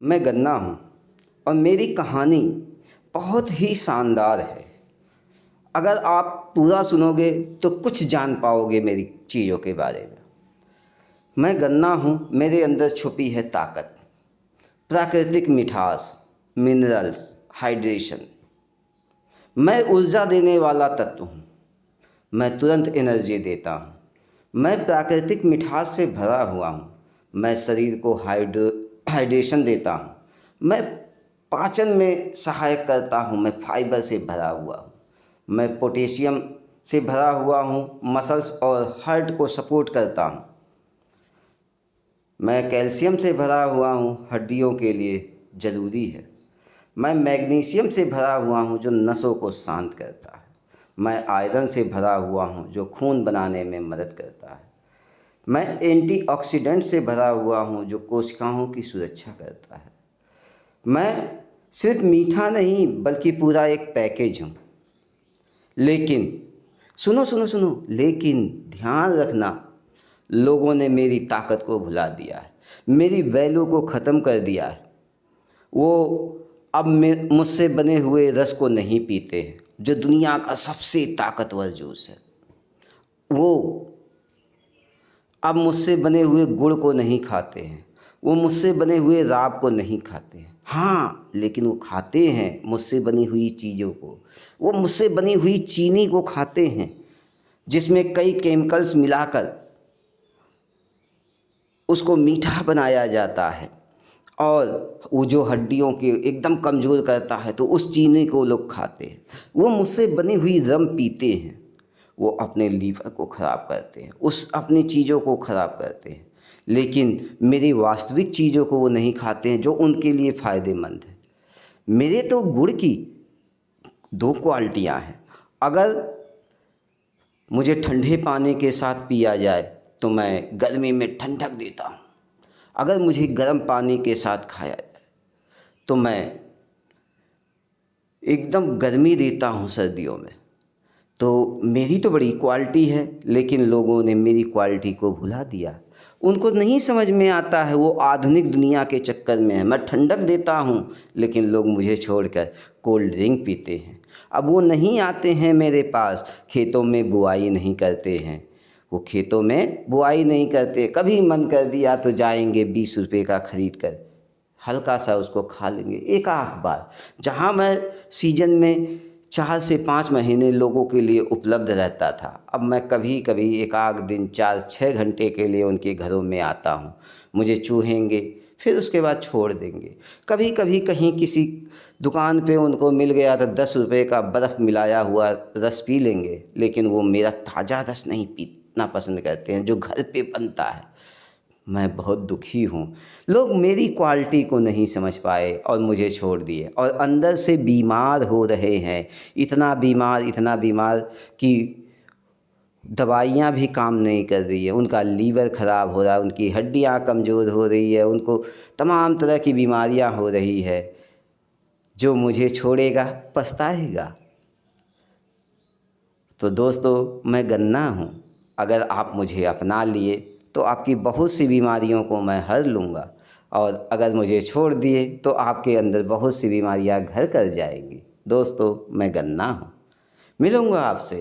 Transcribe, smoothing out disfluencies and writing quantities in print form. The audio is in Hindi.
मैं गन्ना हूँ और मेरी कहानी बहुत ही शानदार है। अगर आप पूरा सुनोगे तो कुछ जान पाओगे मेरी चीज़ों के बारे में। मैं गन्ना हूँ, मेरे अंदर छुपी है ताकत, प्राकृतिक मिठास, मिनरल्स, हाइड्रेशन। मैं ऊर्जा देने वाला तत्व हूँ। मैं तुरंत एनर्जी देता हूँ। मैं प्राकृतिक मिठास से भरा हुआ हूँ। मैं शरीर को हाइड्रेशन देता हूँ। मैं पाचन में सहायक करता हूँ। मैं फाइबर से भरा हुआ हूँ। मैं पोटेशियम से भरा हुआ हूँ। मसल्स और हार्ट को सपोर्ट करता हूँ। मैं कैल्शियम से भरा हुआ हूँ, हड्डियों के लिए ज़रूरी है। मैं मैग्नीशियम से भरा हुआ हूँ, जो नसों को शांत करता है। मैं आयरन से भरा हुआ हूँ, जो खून बनाने में मदद करता है। मैं एंटीऑक्सीडेंट से भरा हुआ हूँ, जो कोशिकाओं की सुरक्षा करता है। मैं सिर्फ मीठा नहीं बल्कि पूरा एक पैकेज हूँ। लेकिन सुनो सुनो सुनो, लेकिन ध्यान रखना, लोगों ने मेरी ताकत को भुला दिया है, मेरी वैल्यू को ख़त्म कर दिया है। वो अब मुझसे बने हुए रस को नहीं पीते हैं, जो दुनिया का सबसे ताकतवर जूस है। वो अब मुझसे बने हुए गुड़ को नहीं खाते हैं। वो मुझसे बने हुए राब को नहीं खाते हैं। हाँ, लेकिन वो खाते हैं मुझसे बनी हुई चीज़ों को। वो मुझसे बनी हुई चीनी को खाते हैं, जिसमें कई केमिकल्स मिलाकर उसको मीठा बनाया जाता है। और वो जो हड्डियों के एकदम कमज़ोर करता है, तो उस चीनी को लोग खाते हैं। वो मुझसे बनी हुई रम पीते हैं। वो अपने लीवर को ख़राब करते हैं, उस अपनी चीज़ों को ख़राब करते हैं। लेकिन मेरी वास्तविक चीज़ों को वो नहीं खाते हैं, जो उनके लिए फ़ायदेमंद है। मेरे तो गुड़ की दो क्वालिटियाँ हैं। अगर मुझे ठंडे पानी के साथ पिया जाए तो मैं गर्मी में ठंडक देता हूँ। अगर मुझे गर्म पानी के साथ खाया जाए तो मैं एकदम गर्मी देता हूँ सर्दियों में। तो मेरी तो बड़ी क्वालिटी है, लेकिन लोगों ने मेरी क्वालिटी को भुला दिया। उनको नहीं समझ में आता है, वो आधुनिक दुनिया के चक्कर में है। मैं ठंडक देता हूँ, लेकिन लोग मुझे छोड़कर कोल्ड ड्रिंक पीते हैं। अब वो नहीं आते हैं मेरे पास, खेतों में बुआई नहीं करते हैं। वो खेतों में बुआई नहीं करते। कभी मन कर दिया तो जाएंगे 20 रुपये का ख़रीद कर, हल्का सा उसको खा लेंगे एक आध बार। जहाँ मैं सीजन में 4 से 5 महीने लोगों के लिए उपलब्ध रहता था, अब मैं कभी कभी एक आध दिन 4-6 घंटे के लिए उनके घरों में आता हूँ। मुझे चूहेंगे, फिर उसके बाद छोड़ देंगे। कभी कभी कहीं किसी दुकान पे उनको मिल गया तो 10 रुपये का बर्फ़ मिलाया हुआ रस पी लेंगे, लेकिन वो मेरा ताज़ा रस नहीं पीना पसंद करते हैं, जो घर पे बनता है। मैं बहुत दुखी हूँ। लोग मेरी क्वालिटी को नहीं समझ पाए और मुझे छोड़ दिए, और अंदर से बीमार हो रहे हैं। इतना बीमार कि दवाइयाँ भी काम नहीं कर रही है। उनका लीवर ख़राब हो रहा है, उनकी हड्डियाँ कमज़ोर हो रही है, उनको तमाम तरह की बीमारियाँ हो रही है। जो मुझे छोड़ेगा पछताएगा। तो दोस्तों, मैं गन्ना हूँ। अगर आप मुझे अपना लिए तो आपकी बहुत सी बीमारियों को मैं हर लूँगा, और अगर मुझे छोड़ दिए तो आपके अंदर बहुत सी बीमारियाँ घर कर जाएंगी। दोस्तों, मैं गन्ना हूँ। मिलूँगा आपसे